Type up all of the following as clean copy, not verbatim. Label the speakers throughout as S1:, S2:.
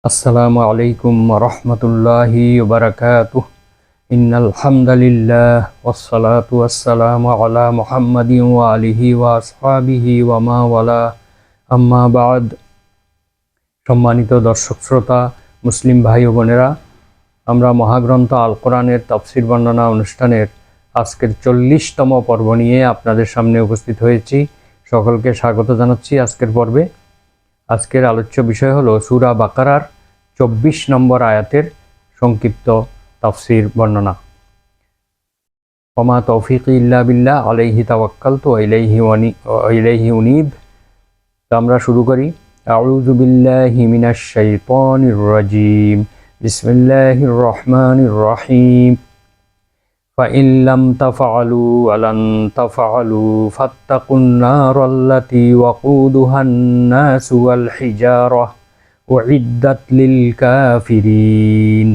S1: আসসালামু আলাইকুম রহমতুল্লাহি ওবারাকাতুহ। ইন্নাল হামদালিল্লাহ ওয়াসসালাতু ওয়াসসালামু আলা মুহাম্মাদিন ওয়া আলিহি ওয়া আসহাবিহি ওয়া মা ওয়ালা, আম্মা বাদ। সম্মানিত দর্শক শ্রোতা, মুসলিম ভাই ও বোনেরা, আমরা মহাগ্রন্থ আল কোরআনের তাফসির বর্ণনা অনুষ্ঠানের আজকের 40তম পর্ব নিয়ে আপনাদের সামনে উপস্থিত হয়েছি। সকলকে স্বাগত জানাচ্ছি আজকের পর্বে। আজকের আলোচ্য বিষয় হলো সূরা বাকারার 24 নম্বর আয়াতের সংক্ষিপ্ত তাফসির বর্ণনা। ওমা তৌফিকি ইল্লা বিল্লাহ আলাইহি তাওয়াক্কালতু ওয়া ইলাইহি উনীব। তো আমরা শুরু করি। আউযু বিল্লাহি মিনাশ শাইতানির রাজিম। বিসমিল্লাহির রহমানির রহিম। ফাইন লাম তাফআলু ওয়া লান তাফআলু ফাত্তাকুন নারাল্লাতী ওয়াকুদুহান নাসু ওয়াল হিজারাহ উইদ্দাত লিল কাফিরিন।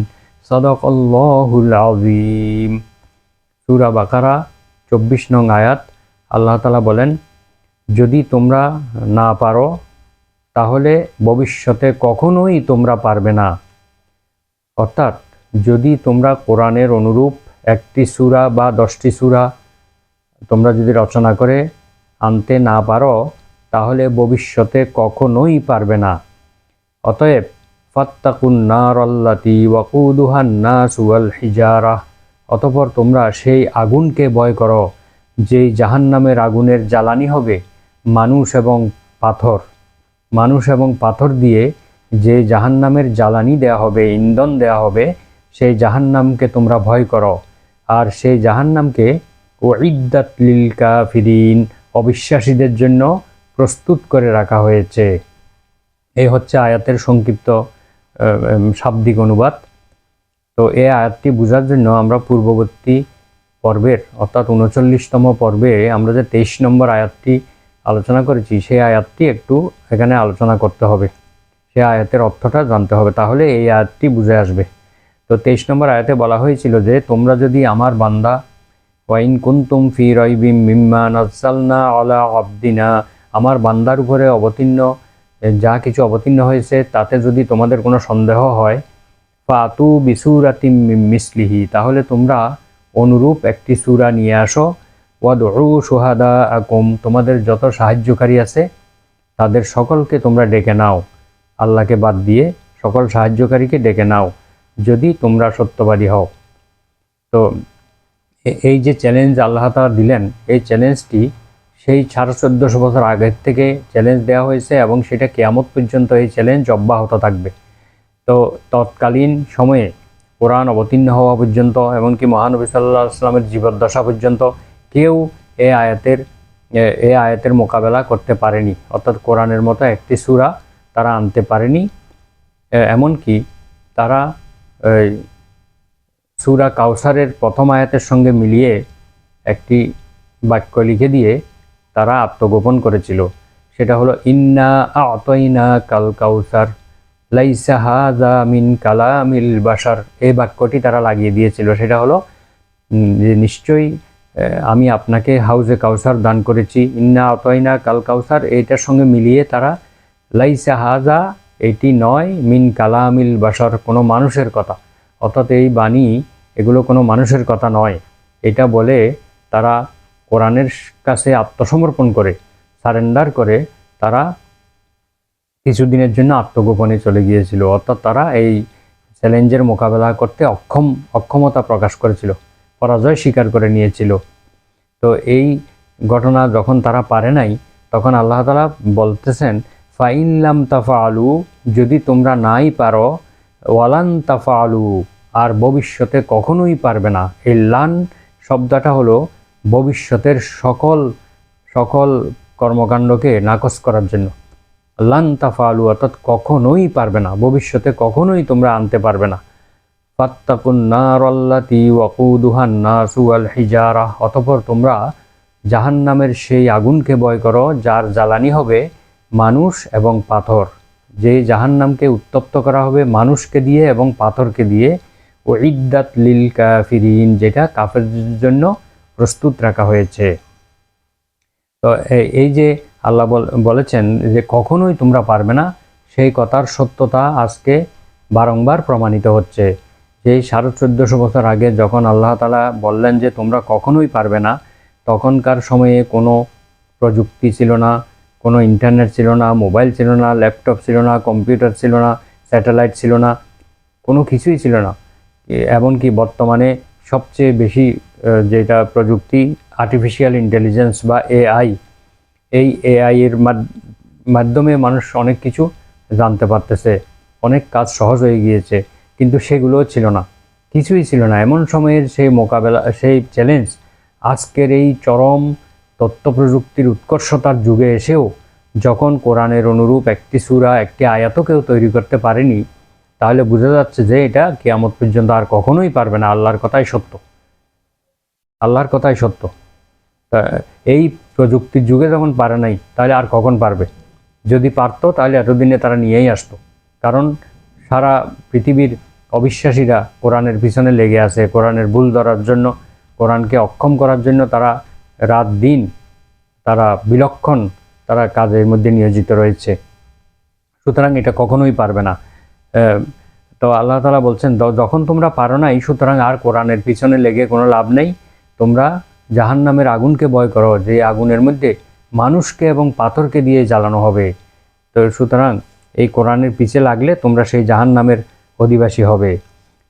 S1: সাদাকাল্লাহুল আযীম। সূরা বাকারা 24 নং আয়াত। আল্লাহ তাআলা বলেন, যদি তোমরা না পারো তাহলে ভবিষ্যতে কখনোই তোমরা পারবে না। অর্থাৎ যদি তোমরা কোরআনের অনুরূপ একটি সূরা বা 10টি সূরা তোমরা যদি রচনা করে আনতে না পারো তাহলে ভবিষ্যতে কখনোই পারবে না। অতএব ফাত্তাকুন নারাল্লাতী ওয়াকুদুহান নাসু ওয়াল হিজারাহ, অতঃপর তোমরা সেই আগুনকে ভয় করো যেই জাহান্নামের আগুনের জ্বালানি হবে মানুষ এবং পাথর। মানুষ এবং পাথর দিয়ে যে জাহান্নামের জ্বালানি দেয়া হবে, ইন্ধন দেয়া হবে, সেই জাহান্নামকে তোমরা ভয় করো। আর সেই জাহান্নামকে উইদ্দাত লিল কাফিরিন, অবিশ্বাসীদের জন্য প্রস্তুত করে রাখা হয়েছে। এই হচ্ছে আয়াতের সংক্ষিপ্ত শাব্দিক অনুবাদ। তো এই আয়াতটি বোঝার জন্য আমরা পূর্ববর্তী পর্বের অর্থাৎ 39তম পর্বে আমরা যে 23 নম্বর আয়াতটি আলোচনা করেছি সেই আয়াতটি একটু এখানে আলোচনা করতে হবে, সেই আয়াতের অর্থটা জানতে হবে, তাহলে এই আয়াতটি বুঝে আসবে। তো 23 নম্বর আয়াতে বলা হয়েছিল যে তোমরা যদি আমার বান্দা ওয়াইন কুনতুম ফি রাইবিম মিম্মা নাযালনা আলা আবদিনা, আমার বান্দার উপরে অবতীর্ণ যা কিছু অবতীর্ণ হয়েছে তাতে যদি তোমাদের কোনো সন্দেহ হয়, ফাতু বিসূরাতিম মিন মিসলিহি, তাহলে তোমরা অনুরূপ একটি সূরা নিয়ে আসো। ওয়াদউ শুহাদাআকুম, তোমাদের যত সাহায্যকারী আছে তাদের সকলকে তোমরা ডেকে নাও, আল্লাহকে বাদ দিয়ে সকল সাহায্যকারীকে ডেকে নাও যদি তোমরা সত্যবাদী হও। তো এই যে চ্যালেঞ্জ আল্লাহ তাআলা দিলেন, এই চ্যালেঞ্জটি সেই 1450 বছর আগের থেকে চ্যালেঞ্জ দেওয়া হয়েছে এবং সেটা কিয়ামত পর্যন্ত এই চ্যালেঞ্জ অব্যাহত থাকবে। তো তৎকালীন সময়ে কোরআন অবতীর্ণ হওয়া পর্যন্ত এমনকি মহানবী সাল্লাল্লাহু আলাইহি ওয়াসাল্লামের জীবদ্দশা পর্যন্ত কেউ এই আয়াতের মোকাবেলা করতে পারেনি, অর্থাৎ কোরআনের মতো একটি সূরা তারা আনতে পারেনি। এমনকি তারা সূরা কাউসারের প্রথম আয়াতের সঙ্গে মিলিয়ে একটি বাক্য লিখে দিয়ে তারা আত্মগোপন করেছিল। সেটা হলো ইন্না আ'তাইনা কাল কাউসার লাইসা হাযা মিন কালামিল বাশার। এই বাক্যটি তারা লাগিয়ে দিয়েছিল। সেটা হলো যে নিশ্চয়ই আমি আপনাকে হাউজে কাউসার দান করেছি, ইন্না আ'তাইনা কাল কাউসার, এইটার সঙ্গে মিলিয়ে তারা লাইসা হাযা, এটি নয়, মিন কালামিল বাশার, কোনো মানুষের কথা, অর্থাৎ এই বাণী এগুলো কোনো মানুষের কথা নয়, এটা বলে তারা কোরআনের কাছে আত্মসমর্পণ করে, সারেন্ডার করে তারা কিছুদিনের জন্য আত্মগোপনে চলে গিয়েছিল। অর্থাৎ তারা এই চ্যালেঞ্জের মোকাবেলা করতে অক্ষমতা প্রকাশ করেছিল, পরাজয় স্বীকার করে নিয়েছিল। তো এই ঘটনা যখন তারা পারে নাই, তখন আল্লাহ তাআলা বলতেছেন ফাইন লাম তাফআলু, যদি তোমরা নাই পারো, ওয়ালান তাফআলু, আর ভবিষ্যতে কখনোই পারবে না। এই লান শব্দটা হলো ভবিষ্যতের সকল কর্মকাণ্ডকে নাকচ করার জন্য। লান তাফআলু অর্থাৎ কখনোই পারবে না, ভবিষ্যতে কখনোই তোমরা আনতে পারবে না। ফাত্তাকুন নারাল্লাতী ওয়াকুদুহান নাসু ওয়াল হিজারাহ, অতঃপর তোমরা জাহান্নামের সেই আগুনকে ভয় করো যার জ্বালানি হবে মানুষ এবং পাথর। যে জাহান্নামকে উত্তপ্ত করা হবে মানুষকে দিয়ে এবং পাথরকে দিয়ে। উইদ্দাত লিল কাফিরিন, যেটা কাফেরদের জন্য প্রস্তুত রাখা হয়েছে। তো এই যে আল্লাহ বলেছেন যে কখনোই তোমরা পারবে না, সেই কথার সত্যতা আজকে বারংবার প্রমাণিত হচ্ছে। যেই 1450 বছর আগে যখন আল্লাহ তাআলা বললেন যে তোমরা কখনোই পারবে না, তখনকার সময়ে কোনো প্রযুক্তি ছিল না, কোনো ইন্টারনেট ছিল না, মোবাইল ছিল না, ল্যাপটপ ছিল না, কম্পিউটার ছিল না, স্যাটেলাইট ছিল না, কোনো কিছুই ছিল না। এমনকি বর্তমানে সবচেয়ে বেশি যেটা প্রযুক্তি, আর্টিফিশিয়াল ইন্টেলিজেন্স বা এআই, এই এআই এর মাধ্যমে মানুষ অনেক কিছু জানতে পারতেছে, অনেক কাজ সহজ হয়ে গিয়েছে, কিন্তু সেগুলোও ছিল না, কিছুই ছিল না। এমন সময়ের সেই মোকাবেলা, সেই চ্যালেঞ্জ আজকের এই চরম তথ্য প্রযুক্তির উৎকর্ষতার যুগে এসেও যখন কোরআনের অনুরূপ একটি সূরা, একটি আয়াতও কেউ তৈরি করতে পারেনি, তাহলে বোঝা যাচ্ছে যে এটা কিয়ামত পর্যন্ত আর কখনোই পারবে না। আল্লাহর কথাই সত্য, আল্লাহর কথাই সত্য। এই প্রযুক্তির যুগে যখন পারে নাই, তাহলে আর কখন পারবে? যদি পারতো তাহলে এতদিনে তারা নিয়েই আসতো। কারণ সারা পৃথিবীর অবিশ্বাসীরা কোরআনের পিছনে লেগে আছে, কোরআনের ভুল ধরার জন্য, কোরআনকে অক্ষম করার জন্য তারা রাত দিন, তারা বিলক্ষণ, তারা কাজের মধ্যে নিয়োজিত রয়েছে। সুতরাং এটা কখনোই পারবে না। তো আল্লাহ তাআলা বলছেন, যখন তোমরা পারো নাই, সুতরাং আর কোরআনের পিছনে লেগে কোনো লাভ নেই। তোমরা জাহান্নামের আগুনকে ভয় করো, যে আগুনের মধ্যে মানুষকে এবং পাথরকে দিয়ে জ্বালানো হবে। তো সুতরাং এই কোরআনের পিছে লাগলে তোমরা সেই জাহান্নামের অধিবাসী হবে।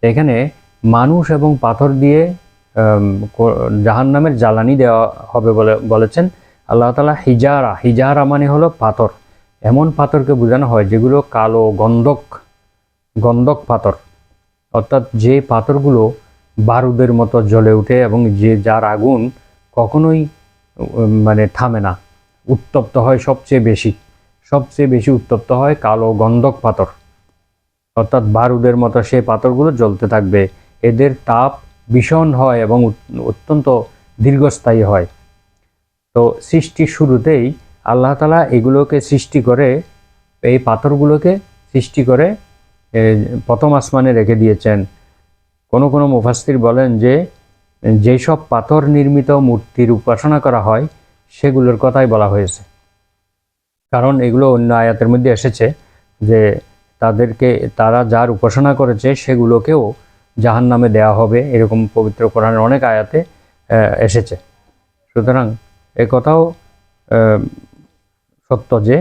S1: এখানে মানুষ এবং পাথর দিয়ে জাহান্নামের জ্বালানি দেওয়া হবে বলে বলেছেন আল্লাহ তাআলা। হিজারা মানে হলো পাথর। এমন পাথরকে বোঝানো হয় যেগুলো কালো গন্ধক পাথর, অর্থাৎ যে পাথরগুলো বারুদের মতো জ্বলে ওঠে এবং যার আগুন কখনোই মানে থামে না, উত্তপ্ত হয় সবচেয়ে বেশি উত্তপ্ত হয় কালো গন্ধক পাথর, অর্থাৎ বারুদের মতো সেই পাথরগুলো জ্বলতে থাকবে। এদের তাপ ভীষণ হয় এবং অত্যন্ত দীর্ঘস্থায়ী হয়। তো সৃষ্টির শুরুতেই আল্লাহ তাআলা এগুলোকে সৃষ্টি করে, এই পাথরগুলোকে সৃষ্টি করে প্রথম আসমানে রেখে দিয়েছেন। কোনো মুফাসসির বলেন যে যেসব পাথর নির্মিত মূর্তির উপাসনা করা হয় সেগুলোর কথাই বলা হয়েছে, কারণ এগুলো অন্য আয়াতের মধ্যে এসেছে যে তারা যার উপাসনা করেছে সেগুলোকেও জাহান্নামে দেওয়া হবে, এরকম পবিত্র কোরআনের অনেক আয়াতে এসেছে। সুতরাং এ কথাও সত্য যে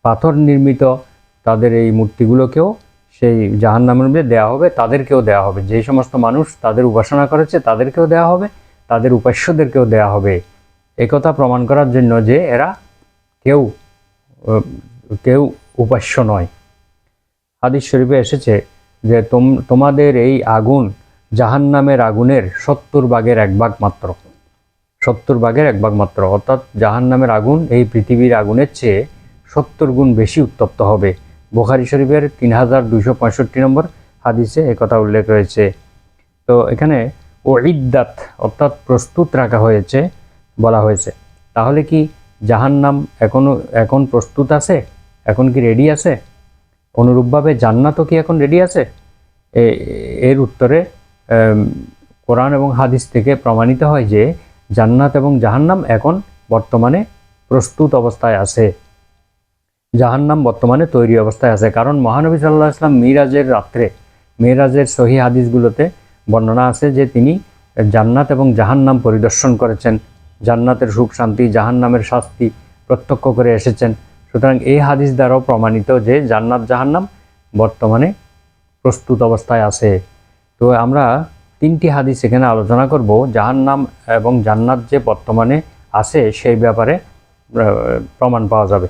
S1: পাথর নির্মিত তাদের এই মূর্তিগুলোকেও সেই জাহান্নামের মধ্যে দেওয়া হবে, তাদেরকেও দেওয়া হবে। যে সমস্ত মানুষ তাদের উপাসনা করেছে তাদেরকেও দেওয়া হবে, তাদের উপাস্যদেরকেও দেওয়া হবে। একথা প্রমাণ করার জন্য যে এরা কেউ উপাস্য নয়। হাদিস শরীফে এসেছে যে তোমাদের এই আগুন জাহান্নামের আগুনের 70 ভাগের 1 ভাগ মাত্র, 70 ভাগের 1 ভাগ মাত্র, অর্থাৎ জাহান্নামের আগুন এই পৃথিবীর আগুনের চেয়ে 70 গুণ বেশি উত্তপ্ত হবে। বুখারী শরীফের 3265 নম্বর হাদিসে একথা উল্লেখ রয়েছে। তো এখানে উইদ্দাত অর্থাৎ প্রস্তুত রাখা হয়েছে বলা হয়েছে। তাহলে কি জাহান্নাম এখন প্রস্তুত আছে? এখন কি রেডি আছে? অনুরূপভাবে জান্নাতও কি এখন রেডি আছে? এর উত্তরে কোরআন এবং হাদিস থেকে প্রমাণিত হয় যে জান্নাত এবং জাহান্নাম এখন বর্তমানে প্রস্তুত অবস্থায় আছে, জাহান্নাম বর্তমানে তৈরি অবস্থায় আছে। কারণ মহানবী সাল্লাল্লাহু আলাইহি ওয়াসাল্লাম মিরাজের রাত্রে, মিরাজের সহিহ হাদিসগুলোতে বর্ণনা আছে যে তিনি জান্নাত এবং জাহান্নাম পরিদর্শন করেছেন, জান্নাতের সুখ শান্তি, জাহান্নামের শাস্তি প্রত্যক্ষ করে এসেছেন। সুতরাং এই হাদিস দ্বারাও প্রমাণিত যে জান্নাত জাহান্নাম বর্তমানে প্রস্তুত অবস্থায় আছে। তো আমরা 3টি হাদিস এখানে আলোচনা করব, জাহান্নাম এবং জান্নাত যে বর্তমানে আছে সেই ব্যাপারে প্রমাণ পাওয়া যাবে।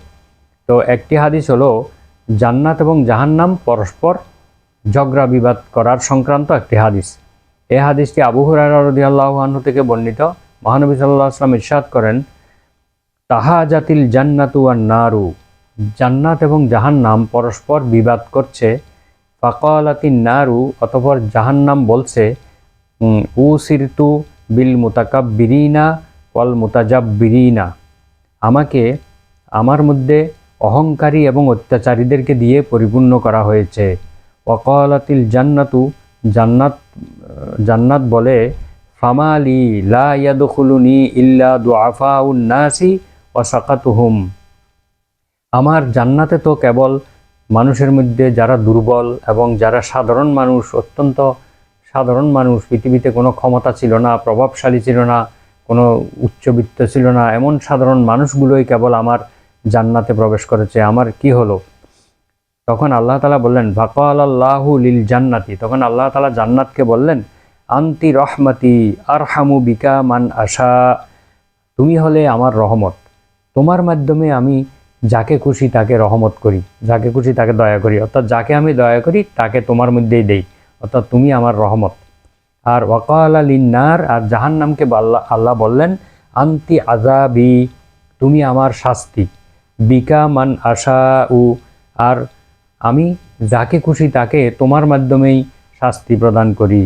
S1: তো একটি হাদিস হলো জান্নাত এবং জাহান্নাম পরস্পর ঝগড়া বিবাদ করার সংক্রান্ত একটি হাদিস। এই হাদিসটি আবু হুরায়রা রাদিয়াল্লাহু আনহু থেকে বর্ণিত। মহানবী সাল্লাল্লাহু আলাইহি ওয়াসাল্লাম ইরশাদ করেন, তাহাজাতিল জান্নাতু ওয়ান নারু, জান্নাত এবং জাহান্নাম পরস্পর বিবাদ করছে। ফাকালাতিন নারু, অতঃপর জাহান্নাম বলছে, উসিরতু বিল মুতাকাব্বিরিনা ওয়াল মুতাজাব্বিরিনা, আমাকে আমার মধ্যে অহংকারী এবং অত্যাচারীদেরকে দিয়ে পরিপূর্ণ করা হয়েছে। ওয়াকালাতিল জান্নাতু, জান্নাত বলে, ফামালি লা ইয়াদখুলুনি ইল্লা দুআফাউন নাসি ওয়া সাকাতুহুম, আমার জান্নাতে তো কেবল মানুষের মধ্যে যারা দুর্বল এবং যারা সাধারণ মানুষ, অত্যন্ত সাধারণ মানুষ, পৃথিবীতে কোনো ক্ষমতা ছিল না, প্রভাবশালী ছিল না, কোনো উচ্চবিত্ত ছিল না, এমন সাধারণ মানুষগুলোই কেবল আমার জান্নাতে প্রবেশ করেছে, আমার কি হলো? তখন আল্লাহ তাআলা বললেন ফাকাল আল্লাহু লিল জান্নাতি, তখন আল্লাহ তাআলা জান্নাতকে বললেন আনতি রহমতি আরহামু বিকা মান আশা, তুমি হলে আমার রহমত, তোমার মাধ্যমে আমি যাকে খুশি তাকে রহমত করি, যাকে খুশি তাকে দয়া করি, অর্থাৎ যাকে আমি দয়া করি তাকে তোমার মধ্যেই দেই, অর্থাৎ তুমি আমার রহমত। আর ওয়াকালা লিন্নার, আর জাহান্নামকে আল্লাহ বললেন আনতি আযাবি, তুমি আমার শাস্তি, বিকা মান আশা উ, আর আমি যাকে খুশি তাকে তোমার মাধ্যমেই শাস্তি প্রদান করি।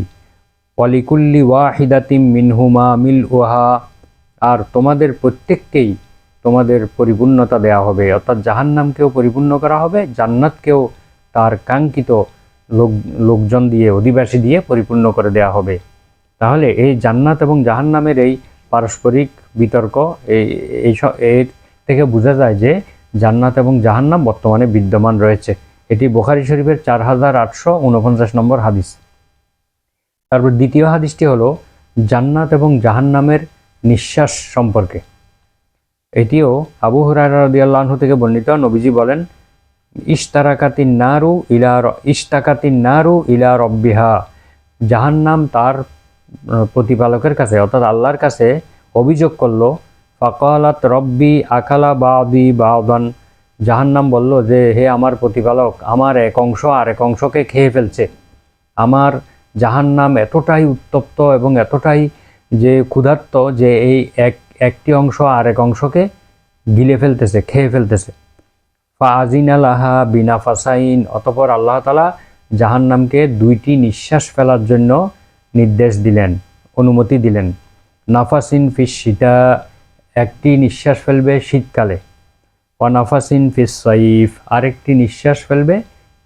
S1: ওয়ালিকুল্লি ওয়াহিদাতিম মিনহুমা মিলউহা, আর তোমাদের প্রত্যেককেই তোমাদের পরিপূর্ণতা দেয়া হবে, অর্থাৎ জাহান্নামকেও পরিপূর্ণ করা হবে, জান্নাতকেও তার কাঙ্ক্ষিত লোকজন দিয়ে, অধিবাসী দিয়ে পরিপূর্ণ করে দেয়া হবে। তাহলে এই জান্নাত এবং জাহান্নামের এই পারস্পরিক বিতর্ক, এর থেকে বোঝা যায় যে জান্নাত এবং জাহান্নাম বর্তমানে বিদ্যমান রয়েছে। এটি বুখারী শরীফের 4849 নম্বর হাদিস। তারপর দ্বিতীয় হাদিসটি হলো জান্নাত এবং জাহান্নামের নিঃশ্বাস সম্পর্কে। এটিও আবু হুরায়রা রাদিয়াল্লাহু আনহু থেকে বর্ণিত। নবীজি বলেন ইশতাকাতিন নারু ইলা রব্বিহা, জাহান্নাম তার প্রতিপালকের কাছে অর্থাৎ আল্লাহর কাছে অভিযোগ করলো, ফাকালাত রব্বি আকালা বাদি বাদান, জাহান্নাম বলল যে হে আমার প্রতিপালক, আমার এক অংশ আর এক অংশকে খেয়ে ফেলছে। আমার জাহান্নাম এতটাই উত্তপ্ত এবং এতটাই যে ক্ষুধার্ত যে এই একটি অংশ আর এক অংশকে গিলে ফেলতেছে, খেয়ে ফেলতেছে। ফাজিনা লাহা বিনাফাসাইন, অতঃপর আল্লাহ তাআলা জাহান্নামকে দুইটি নিঃশ্বাস ফেলার জন্য নির্দেশ দিলেন, অনুমতি দিলেন। নাফাসিন ফিস শীতা, একটি নিঃশ্বাস ফেলবে শীতকালে, ওয়া নাফাসিন ফিস সাইফ, আরেকটি নিঃশ্বাস ফেলবে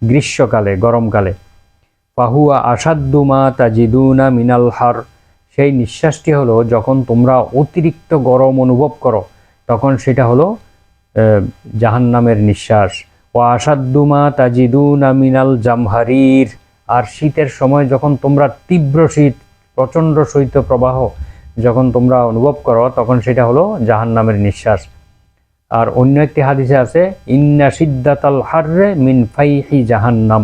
S1: গ্রীষ্মকালে, গরমকালে। ফাহুয়া আসাদ্দু মা তাজিদুনা মিনাল হার, সেই নিঃশ্বাসটি হলো যখন তোমরা অতিরিক্ত গরম অনুভব করো, তখন সেটা হলো জাহান্নামের নিঃশ্বাস। ওয়া আসাদ্দু মা তাজিদুনা মিনাল জামহারির, আর শীতের সময় যখন তোমরা তীব্র শীত, প্রচণ্ড শৈত্য প্রবাহ যখন তোমরা অনুভব করো, তখন সেটা হলো জাহান্নামের নিঃশ্বাস। আর অন্য একটি হাদিসে আছে ইন্না শিদ্দাতাল হাররে মিন ফাইহি জাহান্নাম,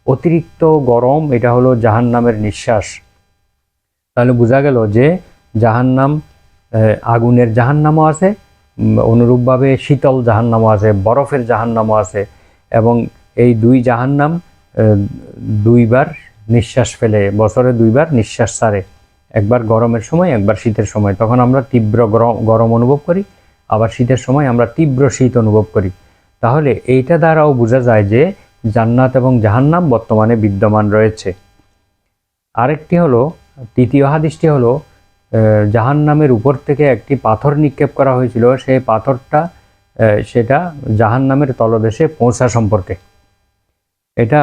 S1: অতিরিক্ত গরম এটা হলো জাহান্নামের নিঃশ্বাস। তাহলে বোঝা গেল যে জাহান্নাম, আগুনের জাহান্নামও আছে, অনুরূপভাবে শীতল জাহান্নামও আছে, বরফের জাহান্নামও আছে, এবং এই দুই জাহান্নাম দুইবার নিঃশ্বাস ফেলে, বছরে দুইবার নিঃশ্বাস ছাড়ে, একবার গরমের সময় একবার শীতের সময়। তখন আমরা তীব্র গরম অনুভব করি, আবার শীতের সময় আমরা তীব্র শীত অনুভব করি। তাহলে এইটা দ্বারাও বোঝা যায় যে জান্নাত এবং জাহান্নাম বর্তমানে বিদ্যমান রয়েছে। আরেকটি হলো, তৃতীয় হাদিসটি হলো জাহান্নামের উপর থেকে একটি পাথর নিক্ষেপ করা হয়েছিল, সেই পাথরটা সেটা জাহান্নামের তলদেশে পৌঁছা সম্পর্কে। এটা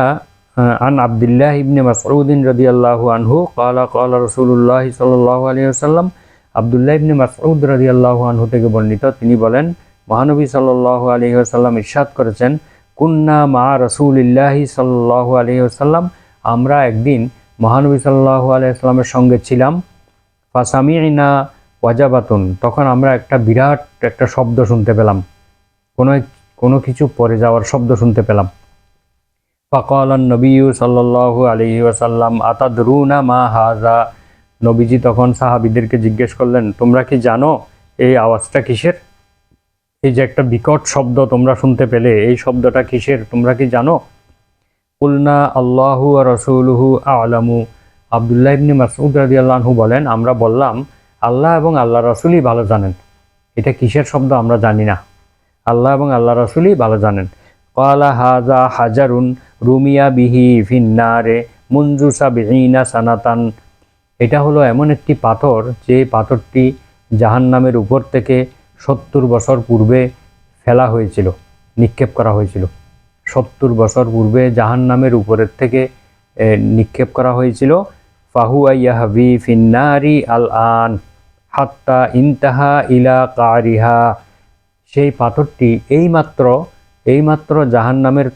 S1: আন আব্দুল্লাহ ইবনে মাসউদ রাদিয়াল্লাহু আনহু ক্বালা ক্বালা রাসূলুল্লাহ সাল্লাল্লাহু আলাইহি ওয়াসাল্লাম, আব্দুল্লাহ ইবনে মাসউদ রাদিয়াল্লাহু আনহু থেকে বর্ণিত, তিনি বলেন মহানবী সাল্লাল্লাহু আলাইহি ওয়াসাল্লাম ইরশাদ করেছেন কুন্না মা রাসূলিল্লাহি সাল্লাল্লাহু আলাইহি ওয়াসাল্লাম, আমরা একদিন মহানবী সাল্লাল্লাহু আলাইহি ওয়াসাল্লামের সঙ্গে ছিলাম। ফাসামি'না ওয়াজাবাতুন, তখন আমরা একটা বিরাট একটা শব্দ শুনতে পেলাম, কোনো কিছু পড়ে যাওয়ার শব্দ শুনতে পেলাম। ফাকালান নবী সাল্লাল্লাহু আলাইহি ওয়াসাল্লাম আতাদরুনা মা হাযা, নবীজি তখন সাহাবীদেরকে জিজ্ঞেস করলেন তোমরা কি জানো এই আওয়াজটা কিসের? এই যে একটা বিকট শব্দ তোমরা শুনতে পেলে, এই শব্দটা কিসের তোমরা কি জানো? কুলনা আল্লাহু ওয়া রাসূলুহু আ'লামু, আব্দুল্লাহ ইবনে মাসউদ রাদিয়াল্লাহু আনহু বলেন আমরা বললাম আল্লাহ এবং আল্লাহ রাসূলই ভালো জানেন, এটা কিসের শব্দ আমরা জানি না, আল্লাহ এবং আল্লাহ রাসূলই ভালো জানেন। ক্বালা হাযা হাজারুন রুমিয়া বিহি ফিন্নারে মুনযু সাবঈনা সানাতান, এটা হলো এমন একটি পাথর যে পাথরটি জাহান্নামের উপর থেকে 70 বছর পূর্বে ফেলা হয়েছিল, নিক্ষেপ করা হয়েছিল। 70 বছর পূর্বে জাহান্নামের উপরের থেকে নিক্ষেপ করা হয়েছিল। ফাহুয়া ইয়াহবি ফিন্নারি আল আন হাত্তা ইনতাহা ইলা কারিহা, সেই পাথরটি এইমাত্র এইমাত্র জাহান্নামের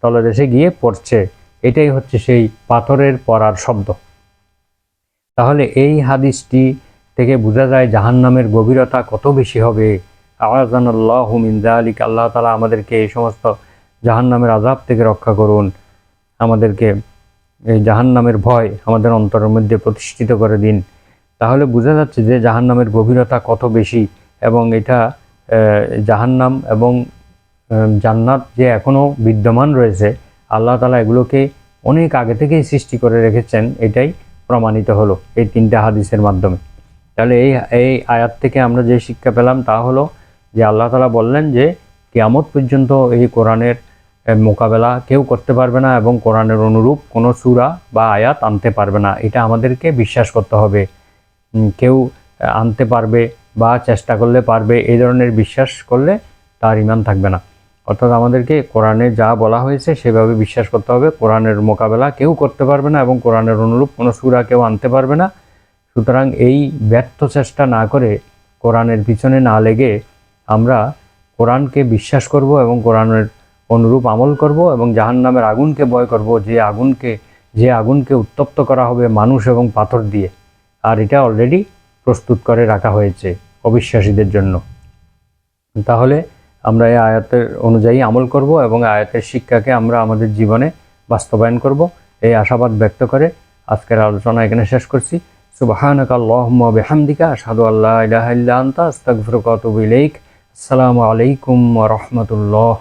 S1: তলদেশে গিয়ে পড়ছে। এটাই হচ্ছে সেই পাথরের পড়ার শব্দ। তাহলে এই হাদিসটি থেকে বোঝা যায় জাহান্নামের গভীরতা কত বেশি হবে। আযানাল্লাহু মিন যালিক, আল্লাহ তাআলা আমাদেরকে এই সমস্ত জাহান্নামের আযাব থেকে রক্ষা করুন। আমাদেরকে এই জাহান্নামের ভয় আমাদের অন্তরের মধ্যে প্রতিষ্ঠিত করে দিন। তাহলে বোঝা যাচ্ছে যে জাহান্নামের গভীরতা কত বেশি, এবং এটা জাহান্নাম এবং জান্নাত যে এখনও বিদ্যমান রয়েছে, আল্লাহ তাআলা এগুলোকে অনেক আগে থেকেই সৃষ্টি করে রেখেছেন, এটাই প্রমাণিত হলো এই 3টা হাদিসের মাধ্যমে। তাহলে এই আয়াত থেকে আমরা যে শিক্ষা পেলাম তা হলো যে আল্লাহ তাআলা বললেন যে কিয়ামত পর্যন্ত এই কোরআনের মোকাবেলা কেউ করতে পারবে না এবং কোরআনের অনুরূপ কোনো সূরা বা আয়াত আনতে পারবে না। এটা আমাদেরকে বিশ্বাস করতে হবে। কেউ আনতে পারবে বা চেষ্টা করলে পারবে, এই ধরনের বিশ্বাস করলে তার ঈমান থাকবে না। অর্থাৎ আমাদেরকে কোরআনে যা বলা হয়েছে সেভাবে বিশ্বাস করতে হবে। কোরআনের মোকাবেলা কেউ করতে পারবে না এবং কোরআনের অনুরূপ কোনো সূরা কেউ আনতে পারবে না। সুতরাং এই ব্যর্থ চেষ্টা না করে, কোরআনের পিছনে না লেগে আমরা কোরআনকে বিশ্বাস করব এবং কোরআনের অনুরূপ আমল করব এবং জাহান্নামের আগুনকে ভয় করব, যে আগুনকে উত্তপ্ত করা হবে মানুষ এবং পাথর দিয়ে। আর এটা অলরেডি প্রস্তুত করে রাখা হয়েছে অবিশ্বাসীদের জন্য। তাহলে আমরা এই আয়াতের অনুযায়ী আমল করব এবং আয়াতের শিক্ষাকে আমরা আমাদের জীবনে বাস্তবায়ন করব, এই আশাবাদ ব্যক্ত করে আজকের আলোচনা এখানে শেষ করছি। সুবহানাকা আল্লাহুম্মা ওয়া বিহামদিকা আশহাদু আল্লা ইলাহা ইল্লা আনতা আস্তাগফিরুকা ওয়া আতুবু ইলাইক। আসসালামু আলাইকুম ওয়া রাহমাতুল্লাহ।